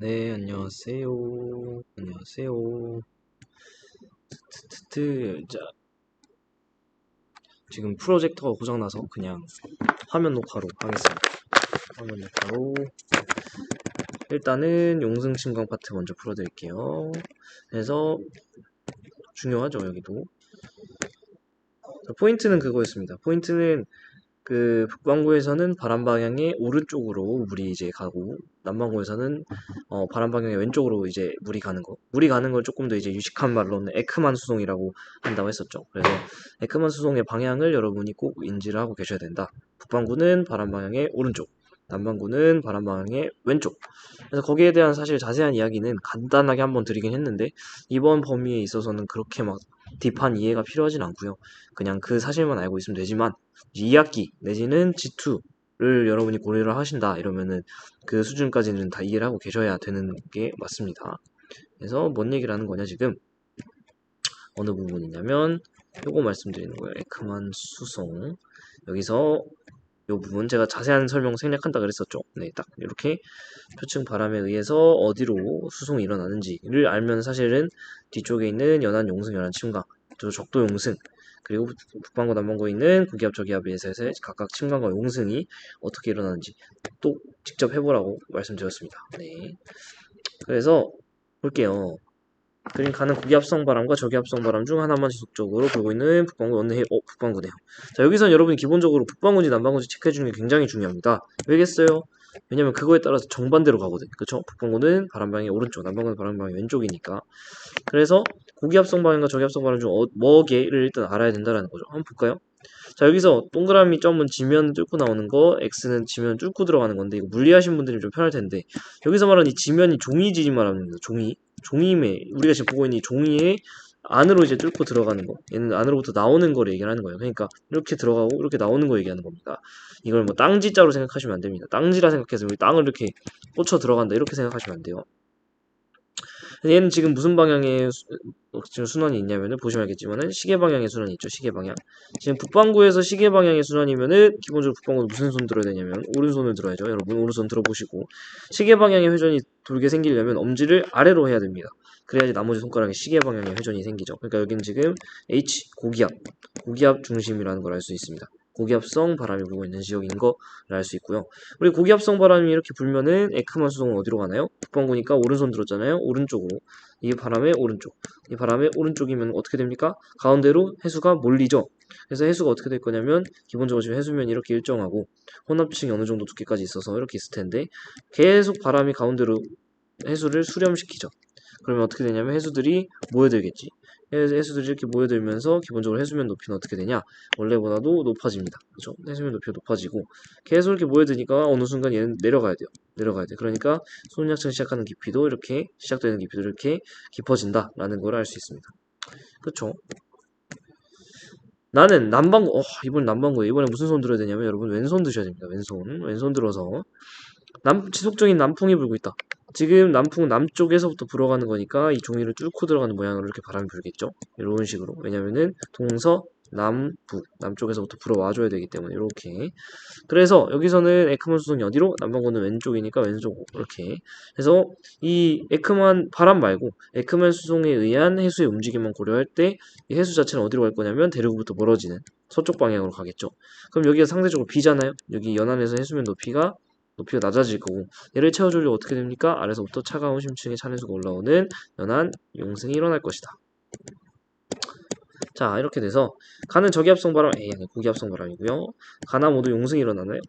네, 안녕하세요. 안녕하세요. 자, 지금 프로젝터가 고장나서 그냥 화면 녹화로 하겠습니다. 화면 녹화로. 일단은 용승 침강 파트 먼저 풀어드릴게요. 그래서 중요하죠, 여기도. 포인트는 그거였습니다. 포인트는 그 북반구에서는 바람 방향의 오른쪽으로 물이 이제 가고 남반구에서는 바람 방향의 왼쪽으로 이제 물이 가는 거. 물이 가는 걸 조금 더 이제 유식한 말로는 에크만 수송이라고 한다고 했었죠. 그래서 에크만 수송의 방향을 여러분이 꼭 인지를 하고 계셔야 된다. 북반구는 바람 방향의 오른쪽, 남반구는 바람 방향의 왼쪽. 그래서 거기에 대한 사실 자세한 이야기는 간단하게 한번 드리긴 했는데 이번 범위에 있어서는 그렇게 막 딥한 이해가 필요하진 않고요. 그냥 그 사실만 알고 있으면 되지만 2학기 내지는 G2를 여러분이 고려를 하신다 이러면은 그 수준까지는 다 이해를 하고 계셔야 되는 게 맞습니다. 그래서 뭔 얘기를 하는 거냐 지금 어느 부분이냐면 요거 말씀드리는 거예요. 에크만 수송 여기서 요 부분 제가 자세한 설명 생략한다 그랬었죠. 네, 딱 이렇게 표층 바람에 의해서 어디로 수송이 일어나는지를 알면 사실은 뒤쪽에 있는 연안 용승, 연안 침강, 또 적도 용승 그리고 북반구 남반구에 있는 고기압 저기압에 의해서 각각 침강과 용승이 어떻게 일어나는지 또 직접 해보라고 말씀드렸습니다. 네, 그래서 볼게요. 그림 가는 고기압성 바람과 저기압성 바람 중 하나만 지속적으로 불고 있는 북반구 어느 해? 북반구네요. 자, 여기선 여러분이 기본적으로 북반구인지 남반구인지 체크해주는 게 굉장히 중요합니다. 왜겠어요? 왜냐면 그거에 따라서 정반대로 가거든. 그쵸? 북반구는 바람방향이 오른쪽, 남반구는 바람방향이 왼쪽이니까. 그래서 고기압성 방향과 저기압성 바람 중 뭐게를 일단 알아야 된다는 거죠. 한번 볼까요? 자, 여기서 동그라미 점은 지면 뚫고 나오는 거, X는 지면 뚫고 들어가는 건데, 이거 물리하신 분들이 좀 편할 텐데, 여기서 말하는 이 지면이 종이지리 말하는 겁니다. 종이매. 우리가 지금 보고 있는 이 종이에 안으로 이제 뚫고 들어가는 거. 얘는 안으로부터 나오는 거를 얘기를 하는 거예요. 그러니까, 이렇게 들어가고, 이렇게 나오는 거 얘기하는 겁니다. 이걸 뭐 땅지자로 생각하시면 안 됩니다. 땅지라 생각해서 여기 땅을 이렇게 꽂혀 들어간다. 이렇게 생각하시면 안 돼요. 얘는 지금 무슨 방향의 지금 순환이 있냐면은 보시면 알겠지만은 시계 방향의 순환이 있죠. 시계 방향. 지금 북반구에서 시계 방향의 순환이면은 기본적으로 북반구는 무슨 손 들어야 되냐면 오른손을 들어야죠. 여러분 오른손 들어보시고 시계 방향의 회전이 돌게 생기려면 엄지를 아래로 해야 됩니다. 그래야지 나머지 손가락에 시계 방향의 회전이 생기죠. 그러니까 여기는 지금 H 고기압 중심이라는 걸 알 수 있습니다. 고기압성 바람이 불고 있는 지역인 거를 알 수 있고요. 우리 고기압성 바람이 이렇게 불면은 에크만 수송은 어디로 가나요? 북반구니까 오른손 들었잖아요. 오른쪽으로. 이게 바람의 오른쪽. 이 바람의 오른쪽이면 어떻게 됩니까? 가운데로 해수가 몰리죠. 그래서 해수가 어떻게 될 거냐면 기본적으로 지금 해수면이 이렇게 일정하고 혼합층이 어느 정도 두께까지 있어서 이렇게 있을 텐데 계속 바람이 가운데로 해수를 수렴시키죠. 그러면 어떻게 되냐면 해수들이 모여들겠지. 해수들이 이렇게 모여들면서 기본적으로 해수면 높이는 어떻게 되냐? 원래보다도 높아집니다. 그죠? 해수면 높이가 높아지고 계속 이렇게 모여드니까 어느 순간 얘는 내려가야 돼요. 내려가야 돼. 그러니까 손약층 시작하는 깊이도 이렇게 시작되는 깊이도 이렇게 깊어진다라는 걸 알 수 있습니다. 그쵸? 나는 남반구, 이번 남반구에 이번에 무슨 손 들어야 되냐면 여러분 왼손 드셔야 됩니다. 왼손 들어서 지속적인 남풍이 불고 있다. 지금 남풍은 남쪽에서부터 불어가는 거니까 이 종이를 뚫고 들어가는 모양으로 이렇게 바람이 불겠죠. 이런 식으로. 왜냐면은 동서, 남북, 남쪽에서부터 불어와줘야 되기 때문에 이렇게. 그래서 여기서는 에크만 수송이 어디로? 남반구는 왼쪽이니까 왼쪽 이렇게. 그래서 이 에크만 바람 말고 에크만 수송에 의한 해수의 움직임만 고려할 때 이 해수 자체는 어디로 갈 거냐면 대륙부터 멀어지는 서쪽 방향으로 가겠죠. 그럼 여기가 상대적으로 비잖아요. 여기 연안에서 해수면 높이가 낮아질 거고 얘를 채워주려고 어떻게 됩니까? 아래서부터 차가운 심층의 찬해수가 올라오는 연한 용승이 일어날 것이다. 자 이렇게 돼서 가는 저기압성 바람 아니 고기압성 바람이고요. 가나 모두 용승이 일어나나요?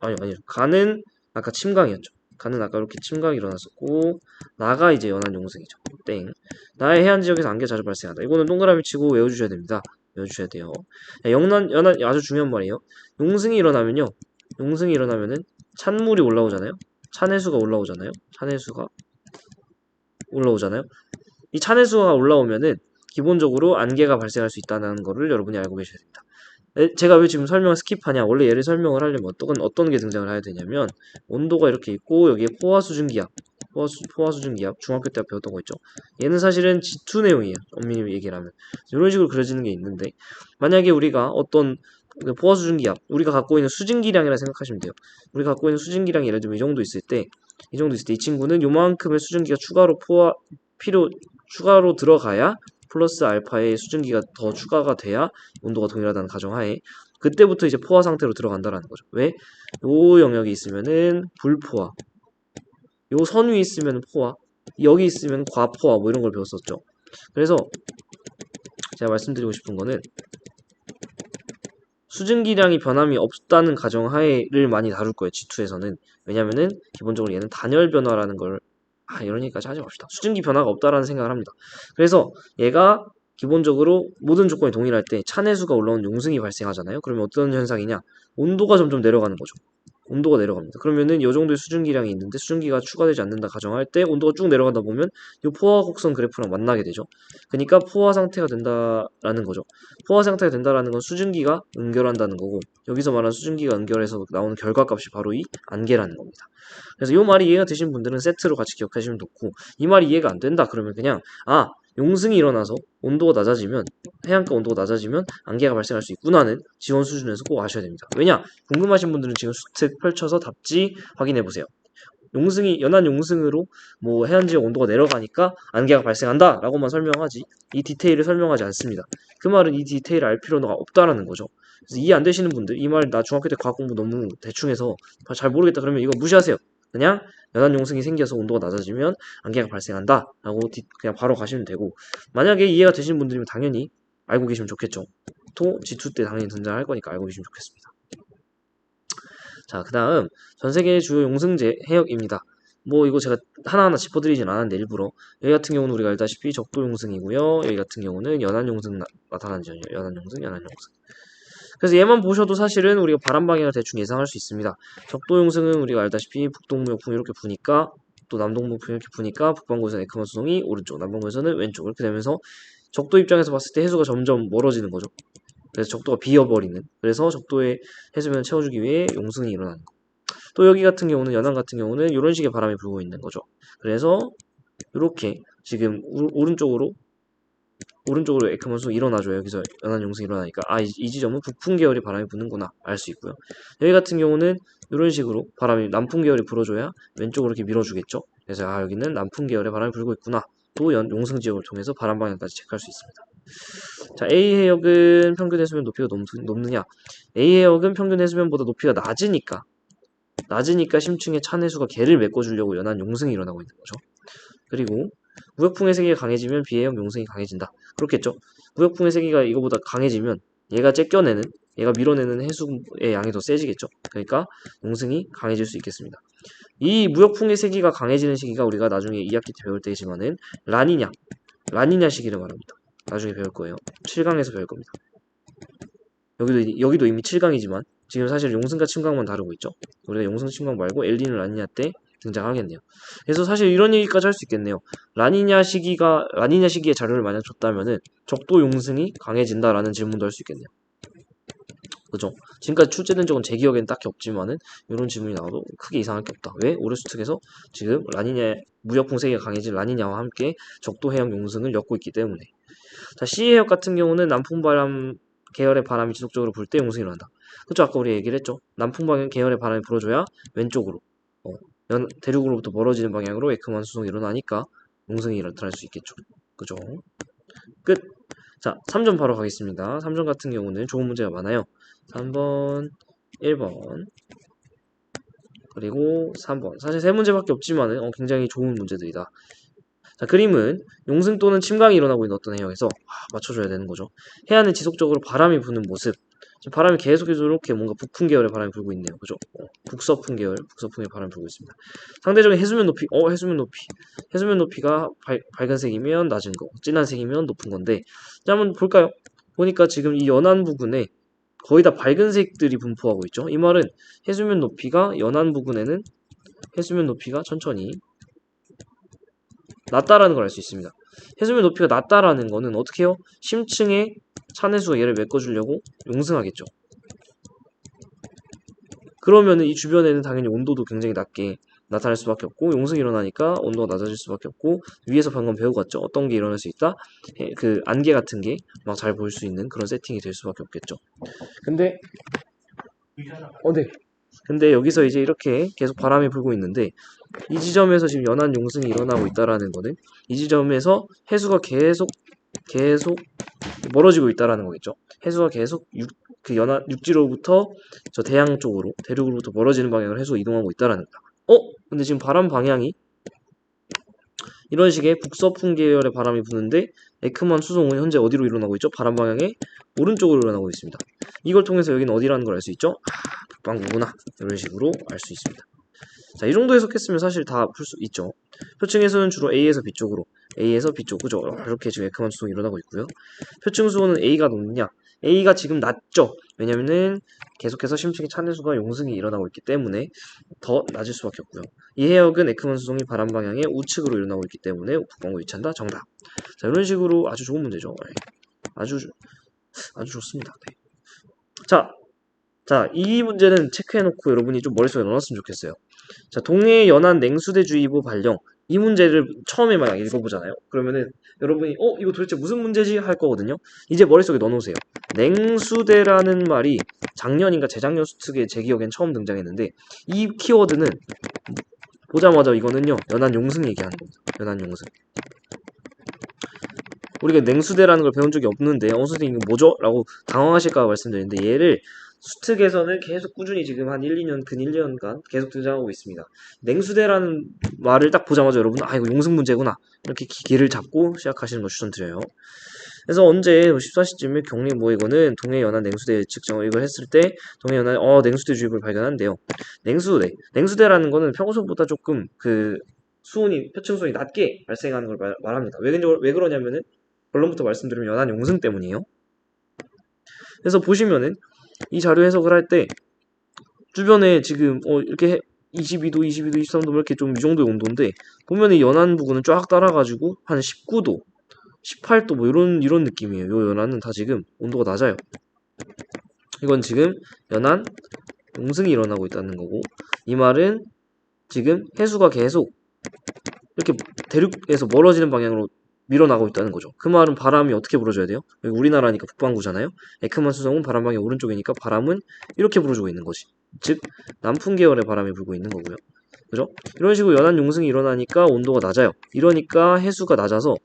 아니요. 가는 아까 침강이었죠. 가는 아까 이렇게 침강이 일어났었고 나가 이제 연한 용승이죠. 땡. 나의 해안 지역에서 안개 자주 발생한다. 이거는 동그라미 치고 외워주셔야 됩니다. 외워주셔야 돼요. 연안 아주 중요한 말이에요. 용승이 일어나면은 찬물이 올라오잖아요. 찬해수가 올라오잖아요. 이 찬해수가 올라오면은 기본적으로 안개가 발생할 수 있다는 거를 여러분이 알고 계셔야 됩니다. 제가 왜 지금 설명을 스킵하냐? 원래 얘를 설명을 하려면 어떤 게 등장을 해야 되냐면 온도가 이렇게 있고 여기에 포화 수증 기압 중학교 때 배웠던 거 있죠. 얘는 사실은 G2 내용이에요. 엄밀히 얘기를 하면 이런 식으로 그려지는 게 있는데 만약에 우리가 어떤 포화 수증 기압 우리가 갖고 있는 수증 기량이라 생각하시면 돼요. 우리가 갖고 있는 수증 기량이 예를 들면 이 정도 있을 때 이 정도 있을 때 이 친구는 요만큼의 수증기가 추가로 들어가야 플러스 알파의 수증기가 더 추가가 돼야 온도가 동일하다는 가정하에 그때부터 이제 포화 상태로 들어간다라는 거죠. 왜? 요 영역이 있으면은 불포화, 요 선 위에 있으면 포화, 여기 있으면 과포화 뭐 이런 걸 배웠었죠. 그래서 제가 말씀드리고 싶은 거는 수증기량이 변함이 없다는 가정하에를 많이 다룰 거예요. G2에서는. 왜냐면은 기본적으로 얘는 단열 변화라는 걸 이런 얘기까지 하지 맙시다. 수증기 변화가 없다라는 생각을 합니다. 그래서 얘가 기본적으로 모든 조건이 동일할 때 차내수가 올라오는 용승이 발생하잖아요. 그러면 어떤 현상이냐? 온도가 점점 내려가는 거죠. 온도가 내려갑니다. 그러면은 이 정도의 수증기량이 있는데 수증기가 추가되지 않는다 가정할 때 온도가 쭉 내려가다 보면 이 포화 곡선 그래프랑 만나게 되죠. 그러니까 포화 상태가 된다라는 거죠. 포화 상태가 된다라는 건 수증기가 응결한다는 거고 여기서 말하는 수증기가 응결해서 나오는 결과값이 바로 이 안개라는 겁니다. 그래서 이 말이 이해가 되신 분들은 세트로 같이 기억하시면 좋고 이 말이 이해가 안 된다 그러면 그냥 용승이 일어나서 온도가 낮아지면 해안가 온도가 낮아지면 안개가 발생할 수 있구나는 지원 수준에서 꼭 아셔야 됩니다. 왜냐? 궁금하신 분들은 지금 수특 펼쳐서 답지 확인해 보세요. 연한 용승으로 뭐 해안 지역 온도가 내려가니까 안개가 발생한다 라고만 설명하지 이 디테일을 설명하지 않습니다. 그 말은 이 디테일을 알 필요가 없다라는 거죠. 그래서 이해 안 되시는 분들 이 말 나 중학교 때 과학 공부 너무 대충 해서 잘 모르겠다 그러면 이거 무시하세요. 그냥 연한 용승이 생겨서 온도가 낮아지면 안개가 발생한다 라고 그냥 바로 가시면 되고 만약에 이해가 되시는 분들이면 당연히 알고 계시면 좋겠죠. 또 G2 때 당연히 등장할 거니까 알고 계시면 좋겠습니다. 자, 그 다음 전세계 주요 용승제 해역입니다. 뭐 이거 제가 하나하나 짚어드리진 않았는데 일부러 여기 같은 경우는 우리가 알다시피 적도 용승이고요. 여기 같은 경우는 연안 용승 나타나는 지역이에요. 연안 용승, 연안 용승. 그래서 얘만 보셔도 사실은 우리가 바람 방향을 대충 예상할 수 있습니다. 적도 용승은 우리가 알다시피 북동무역풍 이렇게 부니까 또 남동무역풍 이렇게 부니까 북반구에서는 에크먼 수송이 오른쪽, 남반구에서는 왼쪽 이렇게 되면서 적도 입장에서 봤을 때 해수가 점점 멀어지는 거죠. 그래서 적도가 비어버리는 그래서 적도의 해수면을 채워주기 위해 용승이 일어나는 거. 또 여기 같은 경우는 연안 같은 경우는 이런 식의 바람이 불고 있는 거죠. 그래서 이렇게 지금 오른쪽으로 에크먼 수송이 일어나죠. 여기서 연안 용승이 일어나니까 이 지점은 북풍 계열의 바람이 부는구나 알 수 있고요. 여기 같은 경우는 이런 식으로 바람이 남풍 계열이 불어줘야 왼쪽으로 이렇게 밀어주겠죠. 그래서 여기는 남풍 계열의 바람이 불고 있구나. 또 용승 지역을 통해서 바람 방향까지 체크할 수 있습니다. 자, A 해역은 평균 해수면 높이가 높느냐? A 해역은 평균 해수면보다 높이가 낮으니까 심층의 찬해수가 개를 메꿔주려고 연안 용승이 일어나고 있는 거죠. 그리고 무역풍의 세기가 강해지면 B 해역 용승이 강해진다. 그렇겠죠. 무역풍의 세기가 이거보다 강해지면 얘가 밀어내는 해수의 양이 더 세지겠죠. 그러니까 용승이 강해질 수 있겠습니다. 이 무역풍의 세기가 강해지는 시기가 우리가 나중에 2학기 때 배울 때지만은 라니냐 시기를 말합니다. 나중에 배울 거예요. 7강에서 배울 겁니다. 여기도 이미 7강이지만 지금 사실 용승과 침강만 다루고 있죠. 우리가 용승 침강 말고 엘니뇨 라니냐 때 등장하겠네요. 그래서 사실 이런 얘기까지 할 수 있겠네요. 라니냐 시기의 자료를 만약 줬다면은 적도 용승이 강해진다라는 질문도 할 수 있겠네요. 그죠? 지금까지 출제된 적은 제 기억에는 딱히 없지만은 이런 질문이 나와도 크게 이상할 게 없다. 왜? 오레스특에서 지금 무역풍 세기가 강해진 라니냐와 함께 적도 해역 용승을 엮고 있기 때문에. 자, C 해역 같은 경우는 남풍바람 계열의 바람이 지속적으로 불 때 용승이 일어난다. 그쵸? 아까 우리 얘기를 했죠. 남풍 계열의 바람이 불어줘야 왼쪽으로 대륙으로부터 멀어지는 방향으로 에크먼 수송이 일어나니까 용승이 나타날 수 있겠죠. 그죠? 끝! 자, 3점 바로 가겠습니다. 3점 같은 경우는 좋은 문제가 많아요. 3번, 1번, 그리고 3번. 사실 3문제밖에 없지만은 굉장히 좋은 문제들이다. 자, 그림은 용승 또는 침강이 일어나고 있는 어떤 해역에서 맞춰줘야 되는 거죠. 해안에 지속적으로 바람이 부는 모습. 지금 바람이 계속해서 이렇게 뭔가 북풍 계열의 바람이 불고 있네요. 그죠? 북서풍의 바람이 불고 있습니다. 상대적인 해수면 높이, 해수면 높이가 밝은색이면 낮은 거, 진한색이면 높은 건데, 자, 한번 볼까요? 보니까 지금 이 연안 부근에 거의 다 밝은 색들이 분포하고 있죠. 이 말은 해수면 높이가 연안 부근에는 해수면 높이가 천천히 낮다라는 걸 알 수 있습니다. 해수면 높이가 낮다라는 거는 어떻게 해요? 심층의 찬해수가 얘를 메꿔주려고 용승하겠죠. 그러면은 이 주변에는 당연히 온도도 굉장히 낮게 나타날 수밖에 없고 용승이 일어나니까 온도가 낮아질 수밖에 없고 위에서 방금 배우고 갔죠. 어떤 게 일어날 수 있다? 그 안개 같은 게 막 잘 보일 수 있는 그런 세팅이 될 수밖에 없겠죠. 근데 네. 근데 여기서 이제 이렇게 계속 바람이 불고 있는데 이 지점에서 지금 연안 용승이 일어나고 있다라는 거는 이 지점에서 해수가 계속 멀어지고 있다라는 거겠죠. 해수가 계속 그 연안 육지로부터 저 대양 쪽으로 대륙으로부터 멀어지는 방향으로 해수가 이동하고 있다라는 거다. 근데 지금 바람 방향이 이런 식의 북서풍 계열의 바람이 부는데 에크먼 수송은 현재 어디로 일어나고 있죠? 바람 방향의 오른쪽으로 일어나고 있습니다. 이걸 통해서 여기는 어디라는 걸 알 수 있죠? 북반구구나. 이런 식으로 알 수 있습니다. 자, 이 정도 해석했으면 사실 다 풀 수 있죠. 표층에서는 주로 A에서 B 쪽으로, A에서 B 쪽, 그죠? 이렇게 지금 에크먼 수송이 일어나고 있고요. 표층 수온은 A가 높느냐? A가 지금 낮죠? 왜냐면은 계속해서 심층의 찬해수가 용승이 일어나고 있기 때문에 더 낮을 수밖에 없고요. 이 해역은 에크먼 수송이 바람 방향의 우측으로 일어나고 있기 때문에 북반구 위치한다. 정답. 자, 이런 식으로 아주 좋은 문제죠. 네. 아주 좋습니다. 네. 자, 이 문제는 체크해놓고 여러분이 좀 머릿속에 넣어놨으면 좋겠어요. 자, 동해 연안 냉수대주의보 발령. 이 문제를 처음에 막 읽어보잖아요. 그러면은 여러분이 이거 도대체 무슨 문제지? 할 거거든요. 이제 머릿속에 넣어놓으세요. 냉수대라는 말이 작년인가 재작년 수특에 제 기억엔 처음 등장했는데 이 키워드는 보자마자 이거는요. 연안 용승 얘기하는 겁니다. 연안 용승. 우리가 냉수대라는 걸 배운 적이 없는데 선생님 이거 뭐죠? 라고 당황하실까 말씀드리는데 얘를 수특에서는 계속 꾸준히 지금 한 1, 2년, 근 1년간 계속 등장하고 있습니다. 냉수대라는 말을 딱 보자마자 여러분 이거 용승 문제구나 이렇게 기를 잡고 시작하시는 거 추천드려요. 그래서 언제 14시쯤에 경리 이거는 동해 연안 냉수대 측정 이걸 했을 때 동해 연안 냉수대 주입을 발견한대요. 냉수대라는 거는 평소보다 조금 그 표층 수온이 낮게 발생하는 걸 말합니다. 왜 그러냐면은 결론부터 말씀드리면 연안 용승 때문이에요. 그래서 보시면은 이 자료 해석을 할 때 주변에 지금 이렇게 22도, 23도 이렇게 좀 이 정도의 온도인데 보면 이 연안 부근은 쫙 따라가지고 한 19도, 18도 이런 느낌이에요. 요 연안은 다 지금 온도가 낮아요. 이건 지금 연안 용승이 일어나고 있다는 거고 이 말은 지금 해수가 계속 이렇게 대륙에서 멀어지는 방향으로 밀어나가고 있다는 거죠. 그 말은 바람이 어떻게 불어줘야 돼요? 여기 우리나라니까 북반구잖아요. 에크먼 수성은 바람 방향 오른쪽이니까 바람은 이렇게 불어주고 있는 거지. 즉 남풍 계열의 바람이 불고 있는 거고요. 그죠? 이런 식으로 연안 용승이 일어나니까 온도가 낮아요. 이러니까 해수가 낮아서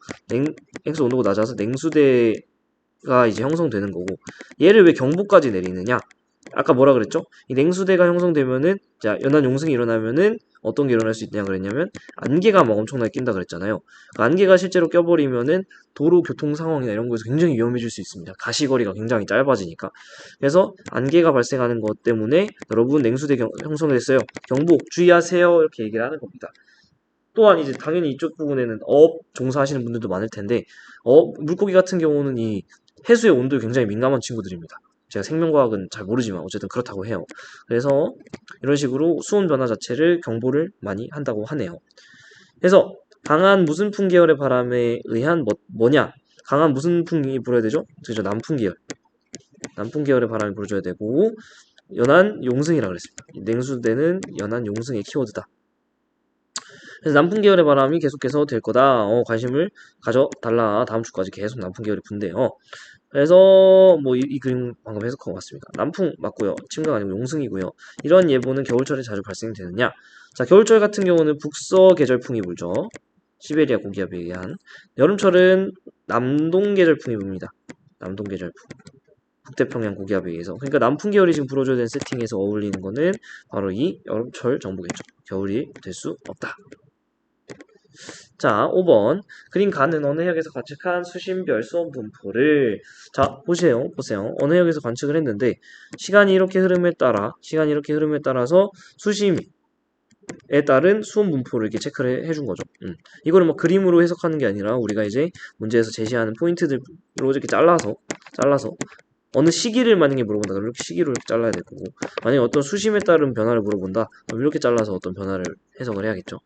해수 온도가 낮아서 냉수대가 이제 형성되는 거고 얘를 왜 경보까지 내리느냐? 아까 뭐라 그랬죠? 이 냉수대가 형성되면은 자 연안 용승이 일어나면은 어떤 게 일어날 수 있냐 그랬냐면 안개가 막 엄청나게 낀다 그랬잖아요. 그 안개가 실제로 껴버리면은 도로 교통 상황이나 이런 거에서 굉장히 위험해질 수 있습니다. 가시거리가 굉장히 짧아지니까. 그래서 안개가 발생하는 것 때문에 여러분 냉수대 형성됐어요. 경보 주의하세요 이렇게 얘기를 하는 겁니다. 또한 이제 당연히 이쪽 부분에는 종사하시는 분들도 많을 텐데 물고기 같은 경우는 이 해수의 온도에 굉장히 민감한 친구들입니다. 제가 생명과학은 잘 모르지만 어쨌든 그렇다고 해요. 그래서 이런 식으로 수온 변화 자체를 경보를 많이 한다고 하네요. 그래서 강한 무슨 풍 계열의 바람에 의한 뭐냐? 강한 무슨 풍이 불어야 되죠? 그죠? 남풍 계열. 남풍 계열의 바람이 불어줘야 되고 연안 용승이라 그랬습니다. 냉수대는 연안 용승의 키워드다. 그래서 남풍 계열의 바람이 계속해서 될 거다. 관심을 가져달라. 다음 주까지 계속 남풍 계열이 분대요. 그래서 이 그림 방금 해석하고 왔습니다. 남풍 맞고요. 침강 아니고 용승이고요. 이런 예보는 겨울철에 자주 발생되느냐? 자, 겨울철 같은 경우는 북서 계절풍이 불죠. 시베리아 고기압에 의한. 여름철은 남동 계절풍이 붑니다. 남동 계절풍. 북태평양 고기압에 의해서. 그러니까 남풍 계열이 지금 불어줘야 되는 세팅에서 어울리는 거는 바로 이 여름철 정보겠죠. 겨울이 될 수 없다. 자, 5번. 그림 가는 어느 해역에서 관측한 수심별 수온 분포를 자, 보세요. 어느 해역에서 관측을 했는데 시간이 이렇게 흐름에 따라서 수심에 따른 수온 분포를 이렇게 체크를 해준 거죠. 이거를 그림으로 해석하는 게 아니라 우리가 이제 문제에서 제시하는 포인트들로 이렇게 잘라서 어느 시기를 만약에 물어본다 그러면 이렇게 시기로 이렇게 잘라야 될 거고 만약에 어떤 수심에 따른 변화를 물어본다 그럼 이렇게 잘라서 어떤 변화를 해석을 해야겠죠.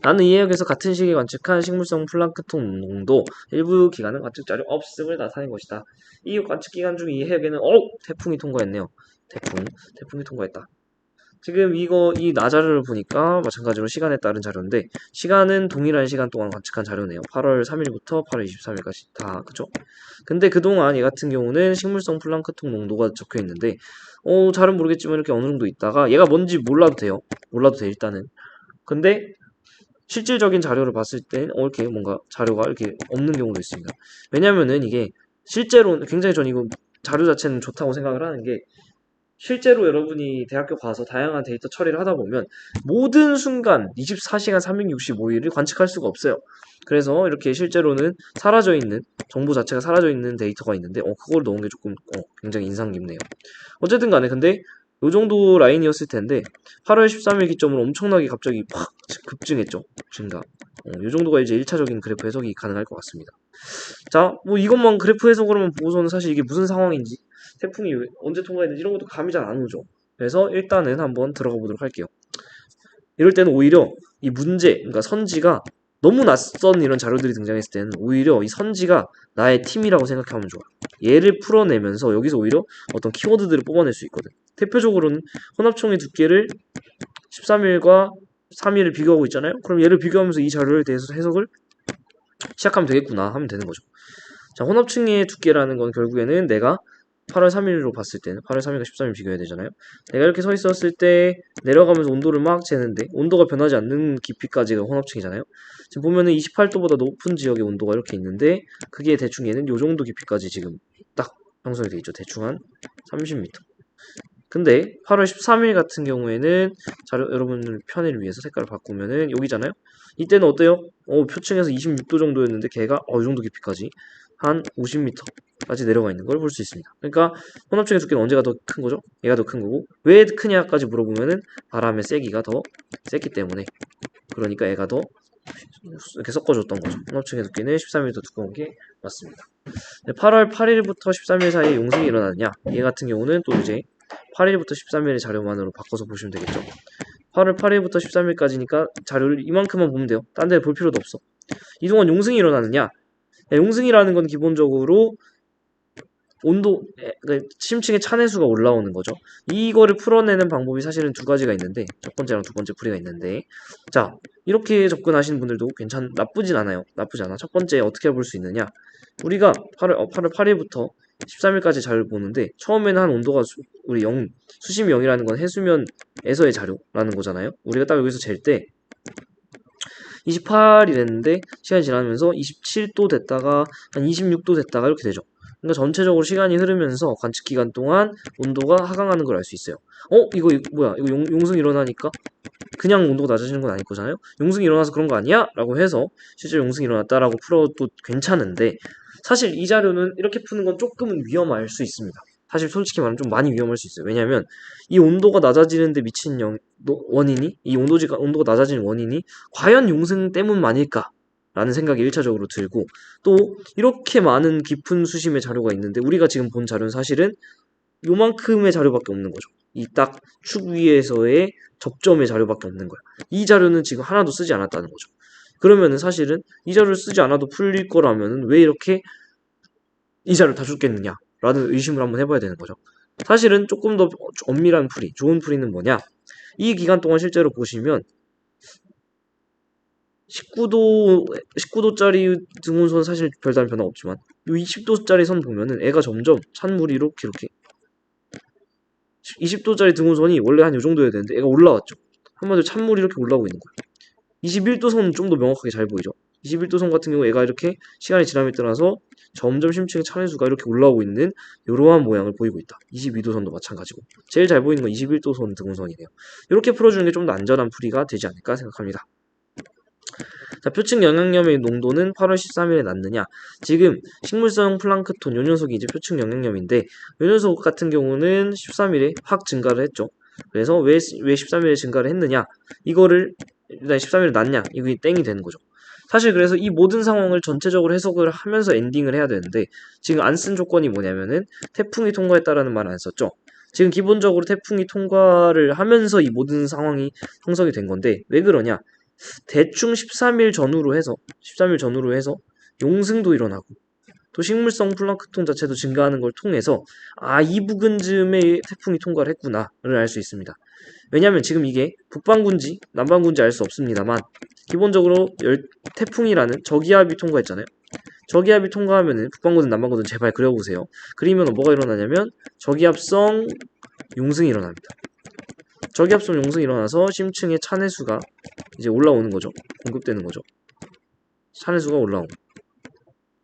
나는 이 해역에서 같은 시기에 관측한 식물성 플랑크톤 농도 일부 기간은 관측 자료 없음을 나타낸 것이다. 이 관측 기간 중 이 해역에는 태풍이 통과했네요. 태풍이 통과했다. 지금 이 나자료를 보니까 마찬가지로 시간에 따른 자료인데 시간은 동일한 시간 동안 관측한 자료네요. 8월 3일부터 8월 23일까지 다 그죠? 근데 그동안 얘 같은 경우는 식물성 플랑크톤 농도가 적혀 있는데 잘은 모르겠지만 이렇게 어느 정도 있다가 얘가 뭔지 몰라도 돼요. 몰라도 돼 일단은. 근데 실질적인 자료를 봤을 땐 이렇게 뭔가 자료가 이렇게 없는 경우도 있습니다. 왜냐면은 이게 실제로는 굉장히 전 이거 자료 자체는 좋다고 생각을 하는 게 실제로 여러분이 대학교 가서 다양한 데이터 처리를 하다 보면 모든 순간 24시간 365일을 관측할 수가 없어요. 그래서 이렇게 실제로는 사라져 있는 정보 자체가 사라져 있는 데이터가 있는데 그걸 넣은 게 조금 굉장히 인상 깊네요. 어쨌든 간에 근데 요 정도 라인이었을 텐데 8월 13일 기점으로 엄청나게 갑자기 확 급증했죠. 증가. 요 정도가 이제 1차적인 그래프 해석이 가능할 것 같습니다. 자, 뭐 이것만 그래프 해석으로만 보고서는 사실 이게 무슨 상황인지 태풍이 언제 통과했는지 이런 것도 감이 잘 안 오죠. 그래서 일단은 한번 들어가 보도록 할게요. 이럴 때는 오히려 이 문제, 그러니까 선지가 너무 낯선 이런 자료들이 등장했을 때는 오히려 이 선지가 나의 팀이라고 생각하면 좋아. 얘를 풀어내면서 여기서 오히려 어떤 키워드들을 뽑아낼 수 있거든. 대표적으로는 혼합총의 두께를 13일과 3일을 비교하고 있잖아요. 그럼 얘를 비교하면서 이 자료에 대해서 해석을 시작하면 되겠구나 하면 되는 거죠. 자, 혼합층의 두께라는 건 결국에는 내가 8월 3일로 봤을 때는 8월 3일과 13일 비교해야 되잖아요. 내가 이렇게 서 있었을 때 내려가면서 온도를 막 재는데 온도가 변하지 않는 깊이까지가 혼합층이잖아요. 지금 보면은 28도보다 높은 지역의 온도가 이렇게 있는데 그게 대충 얘는 요 정도 깊이까지 지금 딱 형성이 되어 있죠. 대충 한 30m. 근데 8월 13일 같은 경우에는 자료 여러분들 편의를 위해서 색깔을 바꾸면은 여기잖아요. 이때는 어때요? 표층에서 26도 정도였는데 걔가 이 정도 깊이까지 한 50m까지 내려가 있는 걸 볼 수 있습니다. 그러니까 혼합층의 두께는 언제가 더 큰 거죠? 얘가 더 큰 거고 왜 크냐까지 물어보면은 바람의 세기가 더 셌기 때문에 그러니까 얘가 더 이렇게 섞어줬던 거죠. 혼합층의 두께는 13mm 더 두꺼운 게 맞습니다. 8월 8일부터 13일 사이에 용승이 일어나느냐? 얘 같은 경우는 또 이제 8일부터 13일의 자료만으로 바꿔서 보시면 되겠죠. 8월 8일부터 13일까지니까 자료를 이만큼만 보면 돼요. 딴 데 볼 필요도 없어. 이 동안 용승이 일어나느냐? 용승이라는 건 기본적으로 온도, 그러니까 심층의 차내수가 올라오는 거죠. 이거를 풀어내는 방법이 사실은 두 가지가 있는데 첫 번째랑 두 번째 풀이가 있는데 자 이렇게 접근하시는 분들도 나쁘진 않아요. 나쁘지 않아. 첫 번째 어떻게 볼 수 있느냐? 우리가 8월 8일부터 13일까지 자료를 보는데 처음에는 한 온도가 우리 수심이 0이라는 건 해수면에서의 자료라는 거잖아요. 우리가 딱 여기서 잴 때 28이랬는데 시간이 지나면서 27도 됐다가 한 26도 됐다가 이렇게 되죠. 그러니까 전체적으로 시간이 흐르면서 관측 기간 동안 온도가 하강하는 걸 알 수 있어요. 이거 뭐야? 이거 용승 일어나니까 그냥 온도가 낮아지는 건 아닐 거잖아요. 용승이 일어나서 그런 거 아니야? 라고 해서 실제 용승이 일어났다라고 풀어도 괜찮은데 사실 이 자료는 이렇게 푸는 건 조금은 위험할 수 있습니다. 사실 솔직히 말하면 좀 많이 위험할 수 있어요. 왜냐하면 이 온도가 낮아지는데 미친 원인이 이 온도가 낮아지는 원인이 과연 용승 때문만일까? 라는 생각이 1차적으로 들고 또 이렇게 많은 깊은 수심의 자료가 있는데 우리가 지금 본 자료는 사실은 요만큼의 자료밖에 없는 거죠. 이 딱 축 위에서의 접점의 자료밖에 없는 거야. 이 자료는 지금 하나도 쓰지 않았다는 거죠. 그러면은 사실은 이 자료를 쓰지 않아도 풀릴 거라면은 왜 이렇게 이 자료를 다 줬겠느냐? 라는 의심을 한번 해봐야 되는 거죠. 사실은 조금 더 엄밀한 풀이, 좋은 풀이는 뭐냐? 이 기간 동안 실제로 보시면 19도짜리 등온선 사실 별다른 변화 없지만 이 20도짜리 선 보면은 애가 점점 찬물이 이렇게 20도짜리 등온선이 원래 한 이 정도여야 되는데 애가 올라왔죠. 한마디로 찬물이 이렇게 올라오고 있는 거예요. 21도선은 좀 더 명확하게 잘 보이죠. 21도선 같은 경우 애가 이렇게 시간이 지남에 따라서 점점 심층의 찬해수가 이렇게 올라오고 있는 이러한 모양을 보이고 있다. 22도선도 마찬가지고 제일 잘 보이는 건 21도선 등온선이네요. 이렇게 풀어주는 게 좀 더 안전한 풀이가 되지 않을까 생각합니다. 자, 표층 영양염의 농도는 8월 13일에 낮느냐? 지금 식물성 플랑크톤 요 녀석이 이제 표층 영양염인데 요 녀석 같은 경우는 13일에 확 증가를 했죠. 그래서 왜 13일에 증가를 했느냐? 이거를 일단 13일에 낮냐? 이게 땡이 되는 거죠. 사실 그래서 이 모든 상황을 전체적으로 해석을 하면서 엔딩을 해야 되는데 지금 안 쓴 조건이 뭐냐면은 태풍이 통과했다라는 말을 안 썼죠. 지금 기본적으로 태풍이 통과를 하면서 이 모든 상황이 형성이 된 건데 왜 그러냐? 대충 13일 전후로 해서 용승도 일어나고 또 식물성 플랑크톤 자체도 증가하는 걸 통해서 이 부근쯤에 태풍이 통과를 했구나를 알 수 있습니다. 왜냐하면 지금 이게 북반구인지 남반구인지 알 수 없습니다만 기본적으로 태풍이라는 저기압이 통과했잖아요. 저기압이 통과하면은 북반구든 남반구든 제발 그려보세요. 그리면 뭐가 일어나냐면 저기압성 용승이 일어납니다. 저기압성 용승이 일어나서 심층의 찬해수가 이제 올라오는 거죠. 공급되는 거죠. 찬해수가 올라오고.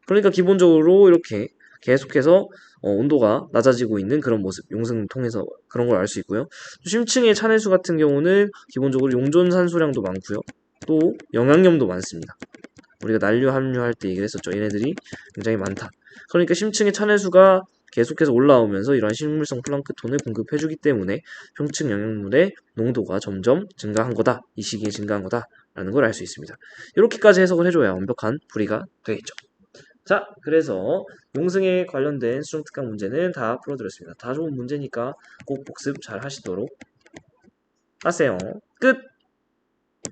그러니까 기본적으로 이렇게 계속해서 온도가 낮아지고 있는 그런 모습, 용승을 통해서 그런 걸 알 수 있고요. 심층의 찬해수 같은 경우는 기본적으로 용존 산소량도 많고요. 또 영양염도 많습니다. 우리가 난류 함유할 때 얘기를 했었죠. 얘네들이 굉장히 많다. 그러니까 심층의 찬해수가 계속해서 올라오면서 이러한 식물성 플랑크톤을 공급해주기 때문에 평층 영양물의 농도가 점점 증가한 거다. 이 시기에 증가한 거다라는 걸 알 수 있습니다. 이렇게까지 해석을 해줘야 완벽한 풀이가 되겠죠. 자, 그래서 용승에 관련된 수능 특강 문제는 다 풀어드렸습니다. 다 좋은 문제니까 꼭 복습 잘 하시도록 하세요. 끝!